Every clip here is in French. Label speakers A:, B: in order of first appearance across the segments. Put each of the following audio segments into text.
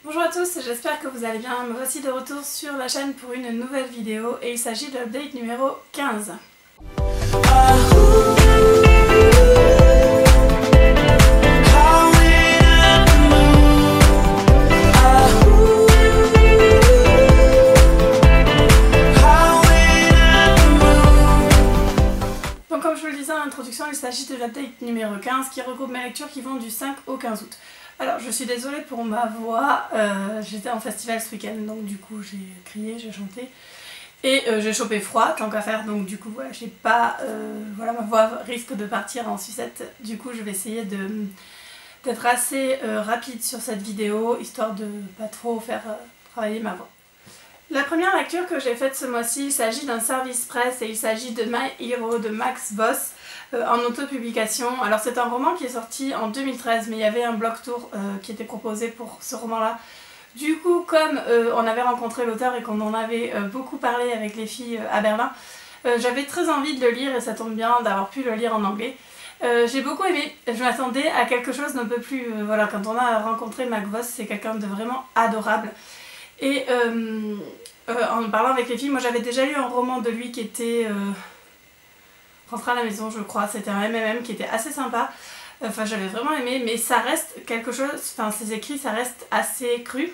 A: Bonjour à tous, j'espère que vous allez bien. Me voici de retour sur la chaîne pour une nouvelle vidéo et il s'agit de l'update numéro 15. Donc comme je vous le disais en introduction, il s'agit de l'update numéro 15 qui regroupe mes lectures qui vont du 5 au 15 août. Alors je suis désolée pour ma voix, j'étais en festival ce week-end donc du coup j'ai crié, j'ai chanté et j'ai chopé froid tant qu'à faire, donc du coup voilà, j'ai pas, voilà, ma voix risque de partir en sucette. Du coup je vais essayer d'être assez rapide sur cette vidéo histoire de pas trop faire travailler ma voix. La première lecture que j'ai faite ce mois-ci, il s'agit d'un service presse et il s'agit de My Hero de Max Voss en autopublication. Alors c'est un roman qui est sorti en 2013 mais il y avait un blog tour qui était proposé pour ce roman-là. Du coup, comme on avait rencontré l'auteur et qu'on en avait beaucoup parlé avec les filles à Berlin, j'avais très envie de le lire et ça tombe bien d'avoir pu le lire en anglais. J'ai beaucoup aimé, je m'attendais à quelque chose d'un peu plus... voilà, quand on a rencontré Max Voss, c'est quelqu'un de vraiment adorable. Et en parlant avec les filles, moi j'avais déjà lu un roman de lui qui était Rentrer à la maison, je crois, c'était un MMM qui était assez sympa. Enfin j'avais vraiment aimé, mais ça reste quelque chose, enfin ses écrits ça reste assez cru.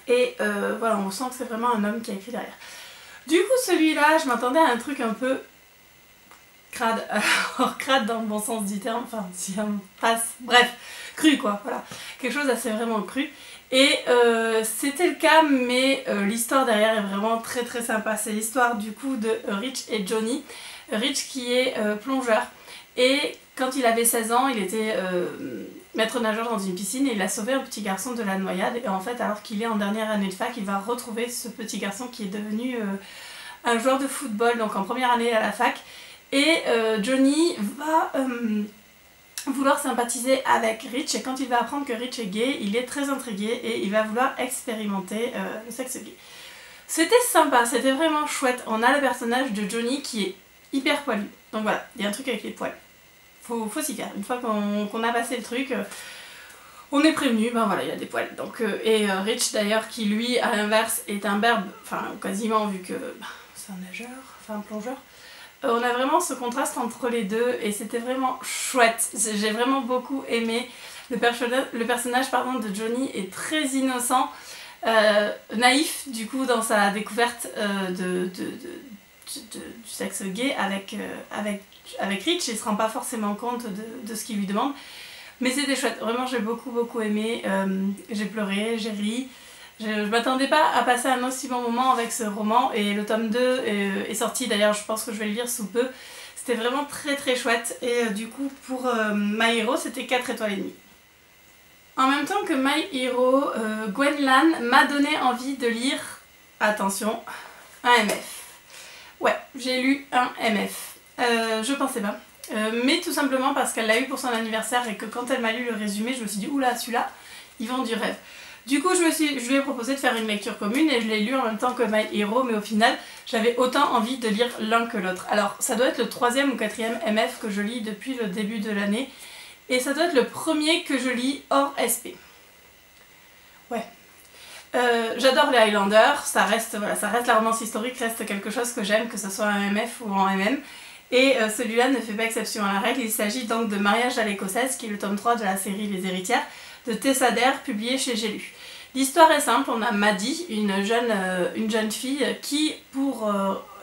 A: Et voilà, on sent que c'est vraiment un homme qui a écrit derrière. Du coup celui-là, je m'attendais à un truc un peu crade, alors crade dans le bon sens du terme, enfin si on passe, bref, cru quoi, voilà. Quelque chose d'assez vraiment cru. Et c'était le cas, mais l'histoire derrière est vraiment très très sympa. C'est l'histoire du coup de Rich et Johnny. Rich qui est plongeur. Et quand il avait 16 ans, il était maître nageur dans une piscine et il a sauvé un petit garçon de la noyade. Et en fait, alors qu'il est en dernière année de fac, il va retrouver ce petit garçon qui est devenu un joueur de football, donc en première année à la fac. Et Johnny va vouloir sympathiser avec Rich et quand il va apprendre que Rich est gay, il est très intrigué et il va vouloir expérimenter le sexe gay. C'était sympa, c'était vraiment chouette. On a le personnage de Johnny qui est hyper poilu. Donc voilà, il y a un truc avec les poils. Faut s'y faire. Une fois qu'on a passé le truc, on est prévenu, ben voilà, il y a des poils. Donc, Rich d'ailleurs qui lui, à l'inverse, est un berbe, enfin quasiment vu que c'est un nageur, enfin un plongeur. On a vraiment ce contraste entre les deux et c'était vraiment chouette. J'ai vraiment beaucoup aimé. Le personnage pardon, de Johnny est très innocent, naïf du coup dans sa découverte du sexe gay avec Rich. Il se rend pas forcément compte de ce qu'il lui demande. Mais c'était chouette, vraiment j'ai beaucoup aimé. J'ai pleuré, j'ai ri. Je m'attendais pas à passer un aussi bon moment avec ce roman et le tome 2 est sorti, d'ailleurs je pense que je vais le lire sous peu. C'était vraiment très chouette et du coup pour My Hero c'était 4 étoiles et demie. En même temps que My Hero, Gwen Lan m'a donné envie de lire, attention, un MF. Ouais, j'ai lu un MF. Je pensais pas. Mais tout simplement parce qu'elle l'a eu pour son anniversaire et que quand elle m'a lu le résumé, je me suis dit oula, celui-là, il vend du rêve. Du coup, je lui ai proposé de faire une lecture commune et je l'ai lu en même temps que My Hero, mais au final, j'avais autant envie de lire l'un que l'autre. Alors, ça doit être le 3e ou 4e MF que je lis depuis le début de l'année et ça doit être le premier que je lis hors SP. Ouais. J'adore les Highlanders, ça reste la romance historique, reste quelque chose que j'aime, que ce soit en MF ou en MM. Et celui-là ne fait pas exception à la règle, il s'agit donc de Mariage à l'écossaise, qui est le tome 3 de la série Les Héritières, de Tessa Dare, publié chez J'ai lu. L'histoire est simple, on a Maddie, une jeune fille qui, pour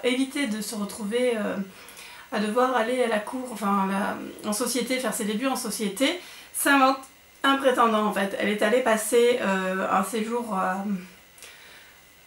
A: éviter de se retrouver à devoir aller à la cour, enfin en société, faire ses débuts en société, s'invente un prétendant en fait. Elle est allée passer un séjour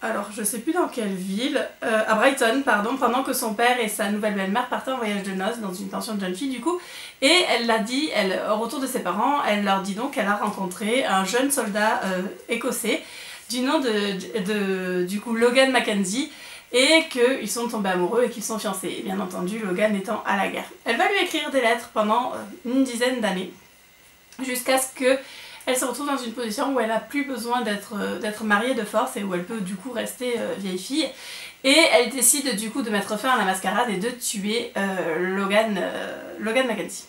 A: alors je sais plus dans quelle ville, à Brighton pardon, pendant que son père et sa nouvelle belle-mère partaient en voyage de noces dans une pension de jeunes filles du coup, et elle l'a dit, au retour de ses parents, elle leur dit donc qu'elle a rencontré un jeune soldat écossais du nom du coup Logan Mackenzie et qu'ils sont tombés amoureux et qu'ils sont fiancés, et bien entendu Logan étant à la guerre. Elle va lui écrire des lettres pendant une dizaine d'années jusqu'à ce que elle se retrouve dans une position où elle n'a plus besoin d'être mariée de force et où elle peut du coup rester vieille fille. Et elle décide du coup de mettre fin à la mascarade et de tuer Logan Mackenzie.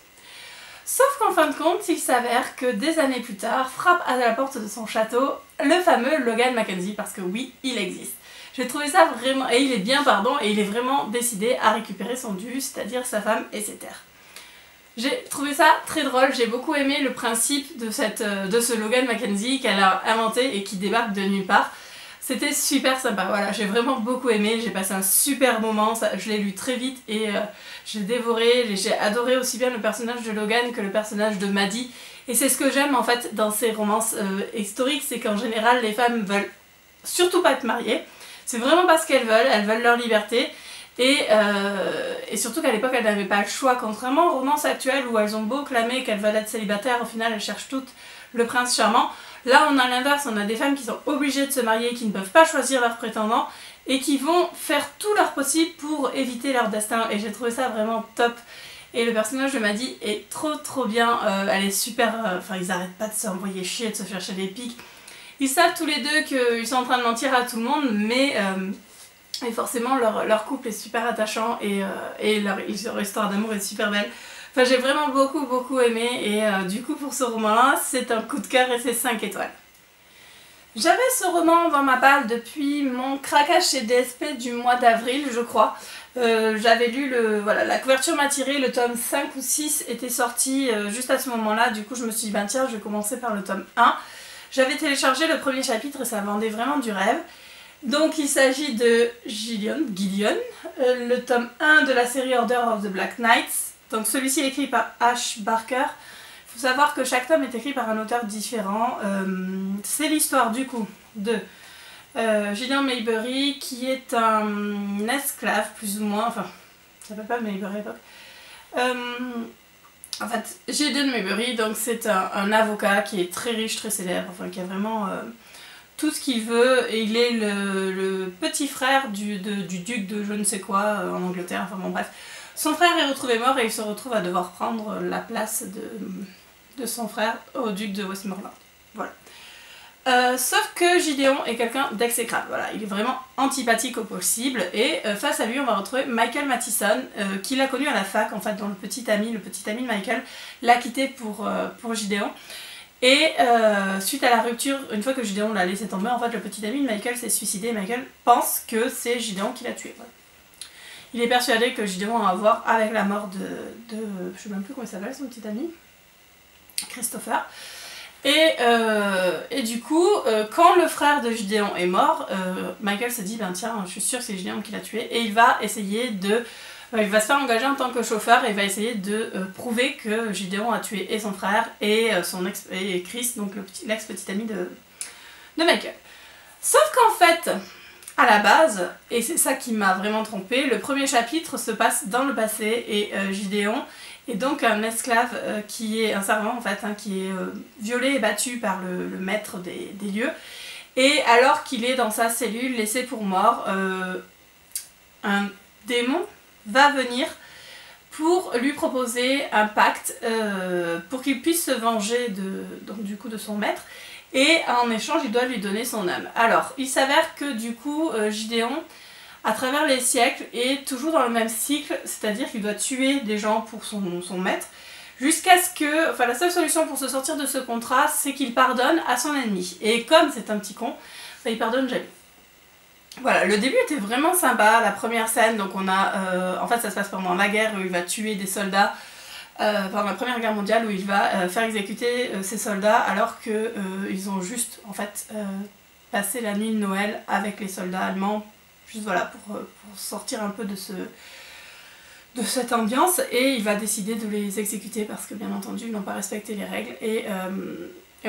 A: Sauf qu'en fin de compte, il s'avère que des années plus tard, frappe à la porte de son château le fameux Logan Mackenzie, parce que oui, il existe. J'ai trouvé ça vraiment... Et il est bien, pardon, et il est vraiment décidé à récupérer son dû, c'est-à-dire sa femme et ses terres. J'ai trouvé ça très drôle, j'ai beaucoup aimé le principe de ce Logan Mackenzie qu'elle a inventé et qui débarque de nulle part. C'était super sympa, voilà, j'ai vraiment beaucoup aimé, j'ai passé un super moment, je l'ai lu très vite et j'ai dévoré, j'ai adoré aussi bien le personnage de Logan que le personnage de Maddie. Et c'est ce que j'aime en fait dans ces romances historiques, c'est qu'en général les femmes veulent surtout pas être mariées, c'est vraiment pas ce qu'elles veulent leur liberté. Et surtout qu'à l'époque elles n'avaient pas le choix, contrairement aux romances actuelles où elles ont beau clamer qu'elles veulent être célibataires, au final elles cherchent toutes le prince charmant. Là on a l'inverse, on a des femmes qui sont obligées de se marier, qui ne peuvent pas choisir leur prétendant et qui vont faire tout leur possible pour éviter leur destin, et j'ai trouvé ça vraiment top. Et le personnage de Maddie est trop bien, elle est super, enfin ils arrêtent pas de s'envoyer chier, de se chercher des piques. Ils savent tous les deux qu'ils sont en train de mentir à tout le monde, mais forcément leur couple est super attachant et leur histoire d'amour est super belle. Enfin j'ai vraiment beaucoup aimé et du coup pour ce roman-là c'est un coup de cœur et c'est 5 étoiles. J'avais ce roman dans ma palle depuis mon craquage chez DSP du mois d'avril je crois. J'avais lu voilà, la couverture m'a tiré, le tome 5 ou 6 était sorti juste à ce moment-là, du coup je me suis dit ben tiens je vais commencer par le tome 1. J'avais téléchargé le premier chapitre et ça vendait vraiment du rêve. Donc il s'agit de Gideon, le tome 1 de la série Order of the Black Knights. Donc celui-ci est écrit par Ash Barker. Il faut savoir que chaque tome est écrit par un auteur différent. C'est l'histoire du coup de Gideon Maybury qui est un esclave plus ou moins, enfin ça s'appelle pas Maybury à l'époque. En fait Gideon Maybury donc c'est un avocat qui est très riche, très célèbre, enfin qui a vraiment tout ce qu'il veut, et il est le petit frère du duc de je ne sais quoi en Angleterre, enfin bon bref. Son frère est retrouvé mort et il se retrouve à devoir prendre la place de son frère au duc de Westmoreland. Voilà. Sauf que Gideon est quelqu'un d'exécrable, voilà, il est vraiment antipathique au possible et face à lui on va retrouver Michael Mathison qui l'a connu à la fac en fait, dont le petit ami de Michael l'a quitté pour Gideon. Et suite à la rupture, une fois que Gideon l'a laissé tomber, en fait le petit ami de Michael s'est suicidé et Michael pense que c'est Gideon qui l'a tué. Voilà. Il est persuadé que Gideon a à voir avec la mort de je sais même plus comment il s'appelle son petit ami, Christopher. Et du coup, quand le frère de Gideon est mort, Michael se dit ben tiens, je suis sûre que c'est Gideon qui l'a tué, et il va essayer de... il va se faire engager en tant que chauffeur et il va essayer de prouver que Gideon a tué et son frère et Chris, donc l'ex-petit ami de Michael. Sauf qu'en fait, à la base, et c'est ça qui m'a vraiment trompée, le premier chapitre se passe dans le passé et Gideon est donc un esclave qui est un servant en fait, hein, qui est violé et battu par le maître des lieux. Et alors qu'il est dans sa cellule laissé pour mort, un démon va venir pour lui proposer un pacte pour qu'il puisse se venger du coup de son maître, et en échange il doit lui donner son âme. Alors il s'avère que du coup Gideon à travers les siècles est toujours dans le même cycle, c'est-à-dire qu'il doit tuer des gens pour son maître, jusqu'à ce que, enfin la seule solution pour se sortir de ce contrat c'est qu'il pardonne à son ennemi, et comme c'est un petit con, ça il pardonne jamais. Voilà, le début était vraiment sympa, la première scène, donc on a, en fait ça se passe pendant la guerre où il va tuer des soldats, pendant la première guerre mondiale où il va faire exécuter ses soldats alors que ils ont juste en fait passé la nuit de Noël avec les soldats allemands, juste voilà pour sortir un peu de cette ambiance, et il va décider de les exécuter parce que bien entendu ils n'ont pas respecté les règles, et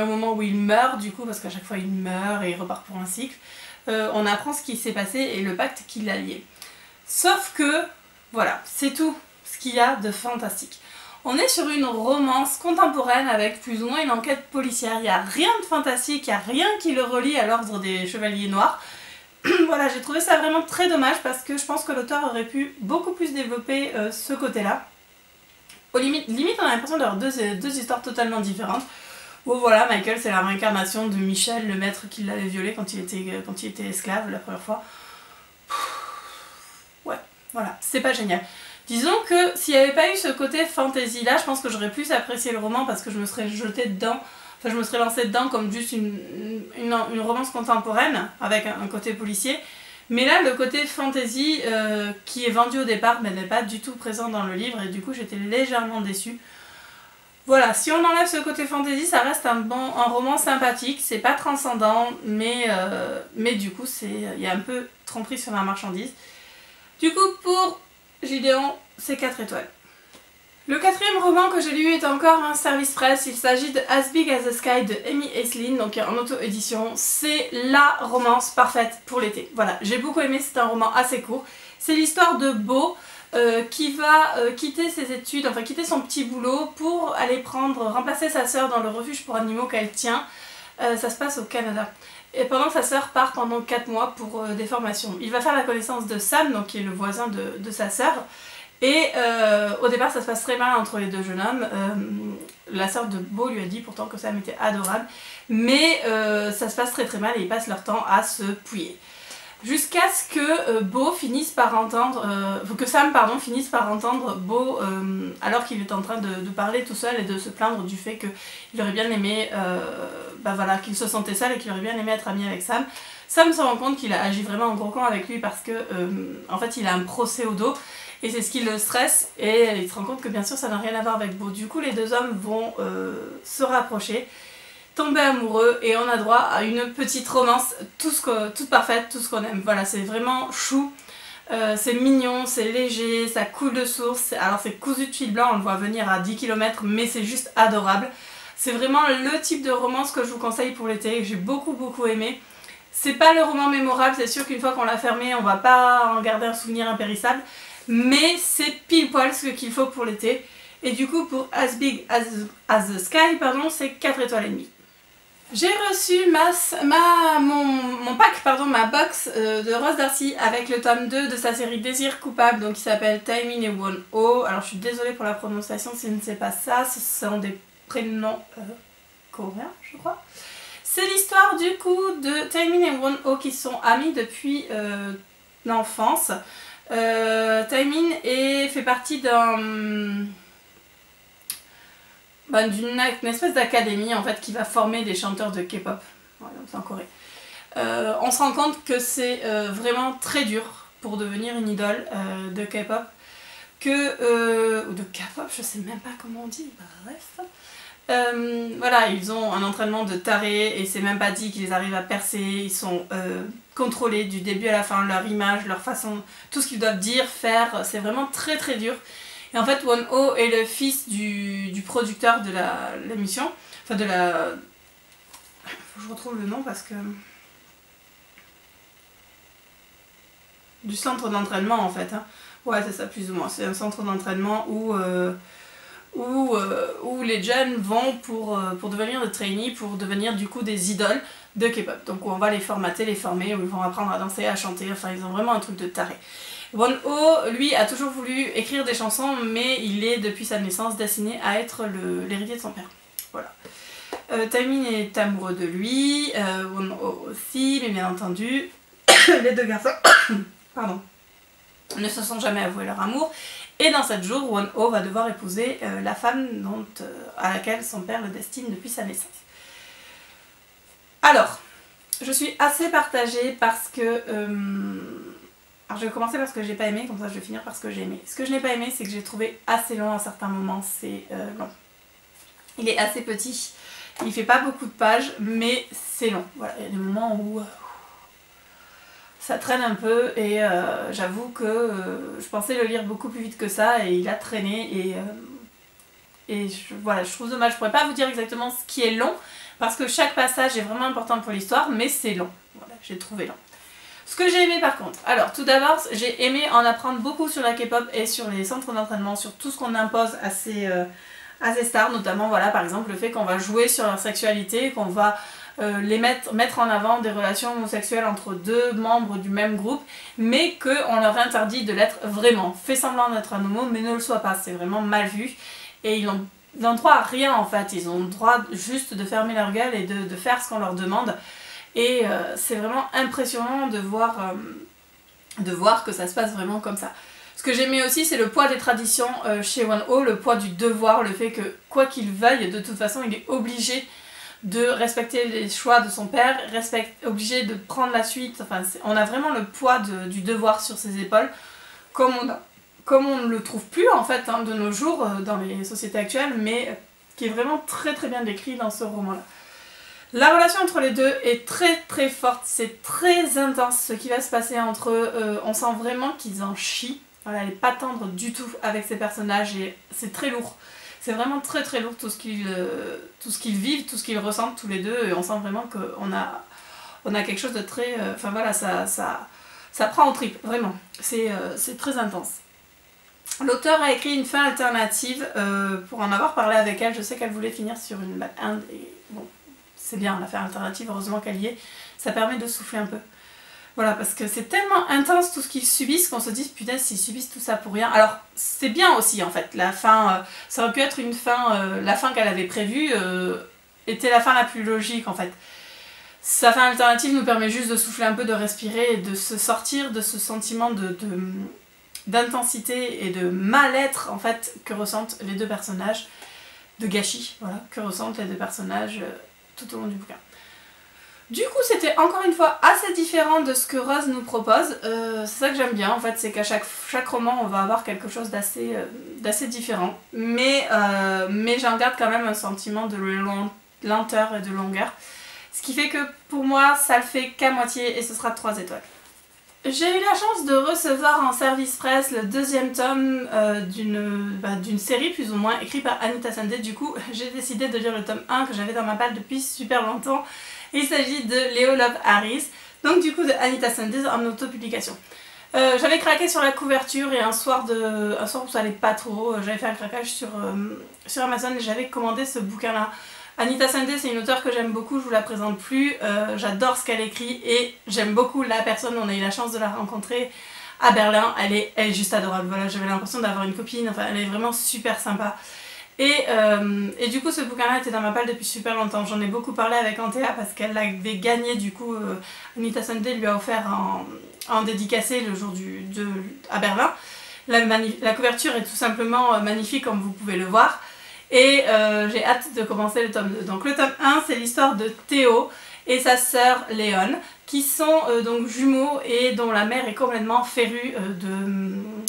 A: au moment où il meurt du coup, parce qu'à chaque fois il meurt et il repart pour un cycle, on apprend ce qui s'est passé et le pacte qui l'a lié. Sauf que, voilà, c'est tout ce qu'il y a de fantastique. On est sur une romance contemporaine avec plus ou moins une enquête policière. Il n'y a rien de fantastique, il n'y a rien qui le relie à l'ordre des Chevaliers Noirs. Voilà, j'ai trouvé ça vraiment très dommage parce que je pense que l'auteur aurait pu beaucoup plus développer ce côté-là. Limite, on a l'impression d'avoir deux histoires totalement différentes. Où voilà, Michael c'est la réincarnation de Michel, le maître qui l'avait violé quand il était esclave la première fois. Ouais, voilà, c'est pas génial. Disons que s'il n'y avait pas eu ce côté fantasy là, je pense que j'aurais plus apprécié le roman parce que je me serais jetée dedans, enfin je me serais lancée dedans comme juste une romance contemporaine avec un côté policier. Mais là, le côté fantasy qui est vendu au départ n'est pas du tout présent dans le livre et du coup j'étais légèrement déçue. Voilà, si on enlève ce côté fantasy, ça reste un roman sympathique, c'est pas transcendant, mais du coup il y a un peu tromperie sur la marchandise. Du coup, pour Gideon, c'est 4 étoiles. Le quatrième roman que j'ai lu est encore un service presse, il s'agit de As Big as the Sky de Amy Aislinn, donc en auto-édition. C'est la romance parfaite pour l'été. Voilà, j'ai beaucoup aimé, c'est un roman assez court. C'est l'histoire de Beau qui va quitter ses études, enfin quitter son petit boulot pour aller remplacer sa sœur dans le refuge pour animaux qu'elle tient. Ça se passe au Canada. Et pendant que sa sœur part pendant 4 mois pour des formations. Il va faire la connaissance de Sam, donc qui est le voisin de sa sœur. Et au départ ça se passe très mal entre les deux jeunes hommes. La sœur de Beau lui a dit pourtant que Sam était adorable. Mais ça se passe très très mal et ils passent leur temps à se pouiller. Jusqu'à ce que Beau finisse par entendre, que Sam finisse par entendre Beau alors qu'il est en train de parler tout seul et de se plaindre du fait qu'il aurait bien aimé, voilà, qu'il se sentait seul et qu'il aurait bien aimé être ami avec Sam. Sam se rend compte qu'il a agi vraiment en gros con avec lui parce que en fait il a un procès au dos et c'est ce qui le stresse et il se rend compte que bien sûr ça n'a rien à voir avec Beau. Du coup les deux hommes vont se rapprocher, tomber amoureux et on a droit à une petite romance toute parfaite, tout ce qu'on aime. Voilà, c'est vraiment chou, c'est mignon, c'est léger, ça coule de source. Alors c'est cousu de fil blanc, on le voit venir à 10 km mais c'est juste adorable. C'est vraiment le type de romance que je vous conseille pour l'été, que j'ai beaucoup aimé. C'est pas le roman mémorable, c'est sûr qu'une fois qu'on l'a fermé on va pas en garder un souvenir impérissable, mais c'est pile poil ce qu'il faut pour l'été. Et du coup pour As Big as the Sky, c'est 4 étoiles et demie. J'ai reçu mon pack, ma box de Rose Darcy avec le tome 2 de sa série Désir coupable, donc qui s'appelle Taemin et Won-ho. Alors je suis désolée pour la prononciation si je ne sais pas ça, ce sont des prénoms coréens je crois. C'est l'histoire du coup de Taemin et Won-ho qui sont amis depuis l'enfance. Taemin fait partie d'une espèce d'académie en fait qui va former des chanteurs de K-pop, voilà, c'est en Corée. On se rend compte que c'est vraiment très dur pour devenir une idole de K-pop, ou de K-pop, je sais même pas comment on dit, bref. Voilà, ils ont un entraînement de tarés et c'est même pas dit qu'ils arrivent à percer, ils sont contrôlés du début à la fin, leur image, leur façon, tout ce qu'ils doivent dire, faire, c'est vraiment très dur. Et en fait, Won-ho est le fils du producteur de l'émission, enfin de la... Faut que je retrouve le nom parce que... Du centre d'entraînement en fait. Hein. Ouais, c'est ça plus ou moins. C'est un centre d'entraînement où les jeunes vont pour devenir des trainees, pour devenir du coup des idoles de K-pop. Donc où on va les formater, les former, où ils vont apprendre à danser, à chanter, enfin ils ont vraiment un truc de taré. Won-ho, lui, a toujours voulu écrire des chansons, mais il est, depuis sa naissance, destiné à être l'héritier de son père. Voilà. Taemin est amoureux de lui, Won-ho aussi, mais bien entendu, les deux garçons ne se sont jamais avoués leur amour. Et dans 7 jours, Won-ho va devoir épouser la femme à laquelle son père le destine depuis sa naissance. Alors, je suis assez partagée parce que... Alors je vais commencer par ce que j'ai pas aimé, comme ça je vais finir par ce que j'ai aimé. Ce que je n'ai pas aimé, c'est que j'ai trouvé assez long à certains moments, c'est long. Il est assez petit, il fait pas beaucoup de pages, mais c'est long. Voilà, il y a des moments où ça traîne un peu et j'avoue que je pensais le lire beaucoup plus vite que ça et il a traîné voilà, je trouve dommage. Je pourrais pas vous dire exactement ce qui est long parce que chaque passage est vraiment important pour l'histoire, mais c'est long. Voilà, j'ai trouvé long. Ce que j'ai aimé par contre, alors tout d'abord j'ai aimé en apprendre beaucoup sur la K-pop et sur les centres d'entraînement, sur tout ce qu'on impose à ces stars, notamment voilà par exemple le fait qu'on va jouer sur leur sexualité, qu'on va mettre en avant des relations homosexuelles entre deux membres du même groupe, mais qu'on leur interdit de l'être vraiment. Fait semblant d'être un homo mais ne le soit pas, c'est vraiment mal vu et ils ont droit à rien en fait, ils ont le droit juste de fermer leur gueule et de faire ce qu'on leur demande. Et c'est vraiment impressionnant de voir que ça se passe vraiment comme ça. Ce que j'aimais aussi, c'est le poids des traditions chez Won-ho, le poids du devoir, le fait que quoi qu'il veuille, de toute façon il est obligé de respecter les choix de son père, obligé de prendre la suite, enfin on a vraiment le poids du devoir sur ses épaules, comme on ne le trouve plus en fait de nos jours dans les sociétés actuelles, mais qui est vraiment très très bien décrit dans ce roman-là. La relation entre les deux est très très forte, c'est très intense ce qui va se passer entre eux, on sent vraiment qu'ils en chient. Voilà, elle n'est pas tendre du tout avec ces personnages et c'est très lourd. C'est vraiment très très lourd tout ce qu'ils vivent, tout ce qu'ils ressentent tous les deux et on sent vraiment qu'on a quelque chose de très... Enfin voilà, ça prend aux tripes, vraiment. C'est très intense. L'auteur a écrit une fin alternative pour en avoir parlé avec elle. Je sais qu'elle voulait finir sur une bad end et bon, c'est bien la fin alternative, heureusement qu'elle y est. Ça permet de souffler un peu. Voilà, parce que c'est tellement intense tout ce qu'ils subissent qu'on se dit putain s'ils subissent tout ça pour rien. Alors c'est bien aussi en fait, la fin, ça aurait pu être une fin, la fin qu'elle avait prévue était la fin la plus logique en fait. Sa fin alternative nous permet juste de souffler un peu, de respirer et de se sortir de ce sentiment d'intensité et de mal-être en fait que ressentent les deux personnages, de gâchis, voilà, que ressentent les deux personnages tout au long du bouquin. Du coup c'était encore une fois assez différent de ce que Rose nous propose, c'est ça que j'aime bien en fait, c'est qu'à chaque roman on va avoir quelque chose d'assez différent, mais j'en garde quand même un sentiment de lenteur et de longueur, ce qui fait que pour moi ça le fait qu'à moitié et ce sera 3 étoiles. J'ai eu la chance de recevoir en service presse le 2e tome d'une série plus ou moins écrite par Anita Sandé. Du coup j'ai décidé de lire le tome 1 que j'avais dans ma palle depuis super longtemps. Il s'agit de Leo Love Harris, donc du coup de Anita Sandé en autopublication. J'avais craqué sur la couverture et un soir où ça allait pas trop, j'avais fait un craquage sur Amazon et j'avais commandé ce bouquin là. Anita Sandé c'est une auteure que j'aime beaucoup, je vous la présente plus, j'adore ce qu'elle écrit et j'aime beaucoup la personne, on a eu la chance de la rencontrer à Berlin, elle est juste adorable, voilà, j'avais l'impression d'avoir une copine, enfin elle est vraiment super sympa. Et du coup ce bouquin là était dans ma palle depuis super longtemps, j'en ai beaucoup parlé avec Antea parce qu'elle l'avait gagné, du coup Anita Sandé lui a offert en dédicacé le jour à Berlin. La couverture est tout simplement magnifique comme vous pouvez le voir et j'ai hâte de commencer le tome 2. Donc le tome 1 c'est l'histoire de Théo et sa sœur Léon qui sont donc jumeaux et dont la mère est complètement férue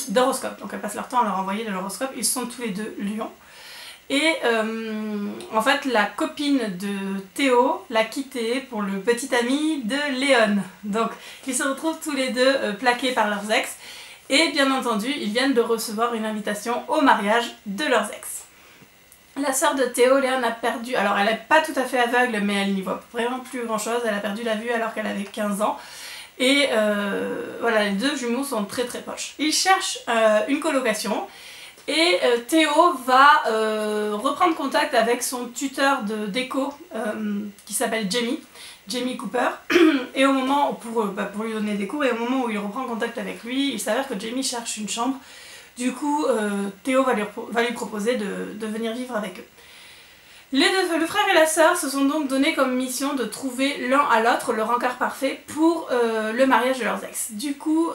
A: d'horoscope, donc elle passe leur temps à leur envoyer de l'horoscope, ils sont tous les deux lions. Et en fait la copine de Théo l'a quitté pour le petit ami de Léon. Donc ils se retrouvent tous les deux plaqués par leurs ex. Et bien entendu ils viennent de recevoir une invitation au mariage de leurs ex. La sœur de Théo, Léon, a perdu, alors elle n'est pas tout à fait aveugle mais elle n'y voit vraiment plus grand chose. Elle a perdu la vue alors qu'elle avait 15 ans. Et voilà, les deux jumeaux sont très très proches. Ils cherchent une colocation. Et Théo va reprendre contact avec son tuteur d'éco qui s'appelle Jamie Cooper, et au moment, pour lui donner des cours, et au moment où il reprend contact avec lui, il s'avère que Jamie cherche une chambre. Du coup, Théo va lui proposer de venir vivre avec eux. Le frère et la sœur se sont donc donné comme mission de trouver l'un à l'autre le rencard parfait pour le mariage de leurs ex. Du coup,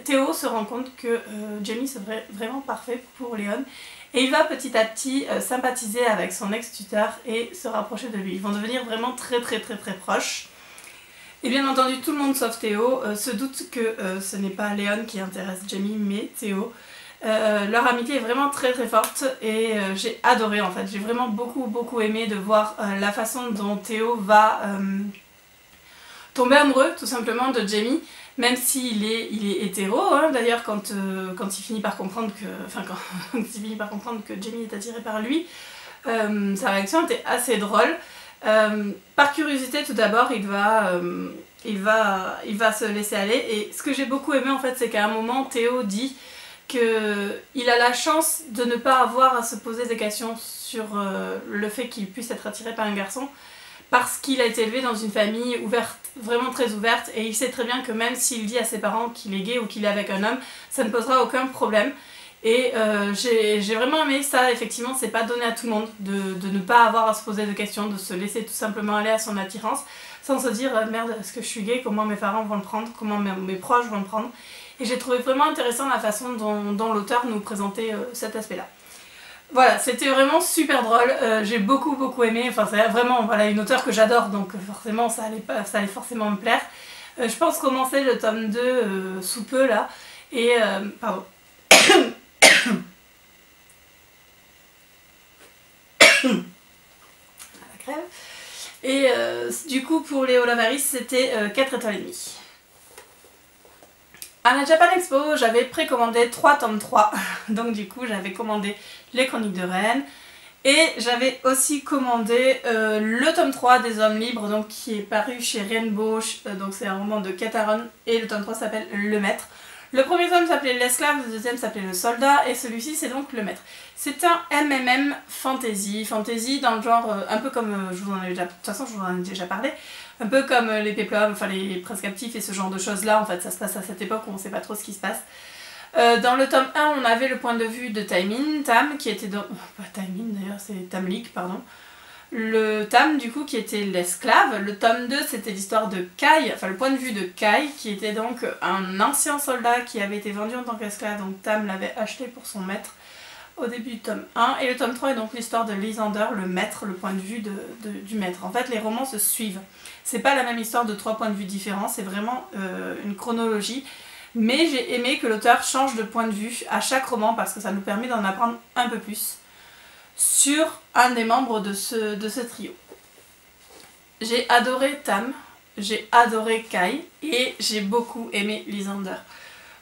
A: Théo se rend compte que Jamie serait vraiment parfait pour Léon et il va petit à petit sympathiser avec son ex-tuteur et se rapprocher de lui. Ils vont devenir vraiment très proches. Et bien entendu, tout le monde sauf Théo se doute que ce n'est pas Léon qui intéresse Jamie mais Théo. Leur amitié est vraiment très forte et j'ai adoré en fait, j'ai vraiment beaucoup aimé de voir la façon dont Théo va tomber amoureux tout simplement de Jamie, même s'il est hétéro, hein. D'ailleurs quand il finit par comprendre quand il finit par comprendre que Jamie est attiré par lui, sa réaction était assez drôle. Par curiosité tout d'abord il va se laisser aller et ce que j'ai beaucoup aimé en fait c'est qu'à un moment Théo dit qu'il a la chance de ne pas avoir à se poser des questions sur le fait qu'il puisse être attiré par un garçon parce qu'il a été élevé dans une famille ouverte, vraiment très ouverte, et il sait très bien que même s'il dit à ses parents qu'il est gay ou qu'il est avec un homme, ça ne posera aucun problème. Et j'ai vraiment aimé ça, effectivement c'est pas donné à tout le monde de ne pas avoir à se poser de questions, de se laisser tout simplement aller à son attirance sans se dire merde est-ce que je suis gay, comment mes parents vont le prendre, comment mes proches vont le prendre. et j'ai trouvé vraiment intéressant la façon dont l'auteur nous présentait cet aspect-là. Voilà, c'était vraiment super drôle, j'ai beaucoup aimé, enfin c'est vraiment voilà, une auteure que j'adore, donc forcément ça allait forcément me plaire. Je pense commencer le tome 2 sous peu là, et pardon. La crève. Et du coup pour les Olavaris c'était 4 étoiles et demie. À la Japan Expo, j'avais précommandé 3 tomes 3, donc du coup j'avais commandé les Chroniques de Rennes et j'avais aussi commandé le tome 3 des Hommes Libres, donc qui est paru chez Rainbow, donc c'est un roman de Kataron et le tome 3 s'appelle Le Maître. Le premier tome s'appelait L'esclave, le deuxième s'appelait Le Soldat et celui-ci c'est donc Le Maître. C'est un MMM fantasy dans le genre un peu comme, je vous en ai déjà, de toute façon je vous en ai déjà parlé, un peu comme les Péplums, enfin les Princes Captifs et ce genre de choses là, en fait ça se passe à cette époque où on ne sait pas trop ce qui se passe. Dans le tome 1 on avait le point de vue de Tam qui était dans... pas Taimin d'ailleurs, c'est Tamlik pardon. Le Tam du coup qui était l'esclave. Le tome 2 c'était l'histoire de Kai, enfin le point de vue de Kai qui était donc un ancien soldat qui avait été vendu en tant qu'esclave, donc Tam l'avait acheté pour son maître au début du tome 1. Et le tome 3 est donc l'histoire de Lysander, le maître, le point de vue du maître. En fait les romans se suivent. C'est pas la même histoire de 3 points de vue différents, c'est vraiment une chronologie. Mais j'ai aimé que l'auteur change de point de vue à chaque roman parce que ça nous permet d'en apprendre un peu plus sur un des membres de ce trio. J'ai adoré Tam, j'ai adoré Kai et j'ai beaucoup aimé Lysander.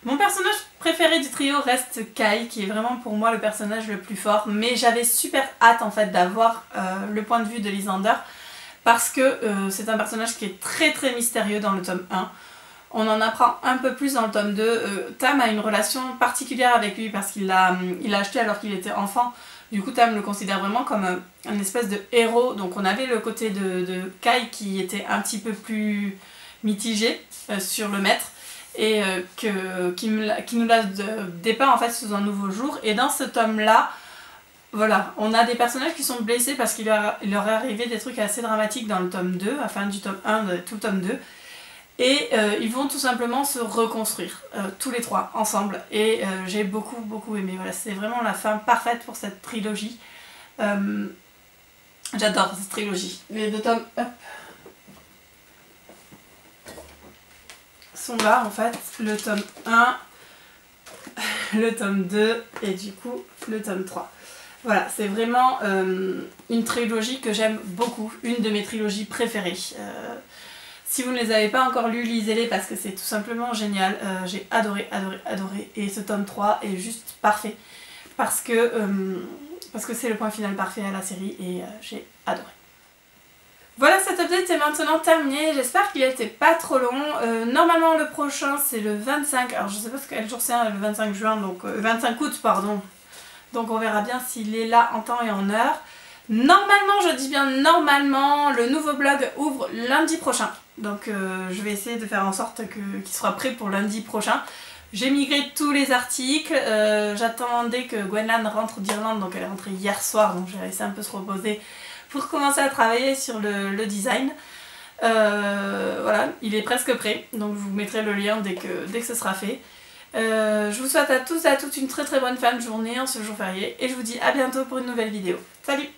A: Mon personnage préféré du trio reste Kai, qui est vraiment pour moi le personnage le plus fort, mais j'avais super hâte en fait d'avoir le point de vue de Lysander parce que c'est un personnage qui est très mystérieux dans le tome 1. On en apprend un peu plus dans le tome 2. Tam a une relation particulière avec lui parce qu'il l'a acheté alors qu'il était enfant. Du coup Tam le considère vraiment comme un espèce de héros. Donc on avait le côté de Kai qui était un petit peu plus mitigé sur le maître et qui nous l'a dépeint en fait sous un nouveau jour. Et dans ce tome là, voilà, on a des personnages qui sont blessés parce qu'il leur est arrivé des trucs assez dramatiques dans le tome 2, enfin du tome 1 de tout le tome 2. Et ils vont tout simplement se reconstruire, tous les trois, ensemble. Et j'ai beaucoup aimé. Voilà, c'est vraiment la fin parfaite pour cette trilogie. J'adore cette trilogie. Les 2 tomes sont là, en fait. Le tome 1, le tome 2 et du coup le tome 3. Voilà, c'est vraiment une trilogie que j'aime beaucoup. Une de mes trilogies préférées. Si vous ne les avez pas encore lus, lisez-les parce que c'est tout simplement génial. J'ai adoré. Et ce tome 3 est juste parfait. Parce que c'est le point final parfait à la série et j'ai adoré. Voilà, cet update est maintenant terminé. J'espère qu'il n'était pas trop long. Normalement, le prochain, c'est le 25. Alors, je sais pas quel jour c'est, le 25 juin, donc 25 août, pardon. Donc, on verra bien s'il est là en temps et en heure. Normalement, je dis bien normalement, le nouveau blog ouvre lundi prochain. Donc je vais essayer de faire en sorte qu'il soit prêt pour lundi prochain. J'ai migré tous les articles, j'attendais que Gwenlan rentre d'Irlande, donc elle est rentrée hier soir, donc j'ai laissé un peu se reposer pour commencer à travailler sur le design. Voilà, il est presque prêt, donc je vous mettrai le lien dès que ce sera fait. Je vous souhaite à tous et à toutes une très bonne fin de journée en ce jour férié et je vous dis à bientôt pour une nouvelle vidéo. Salut!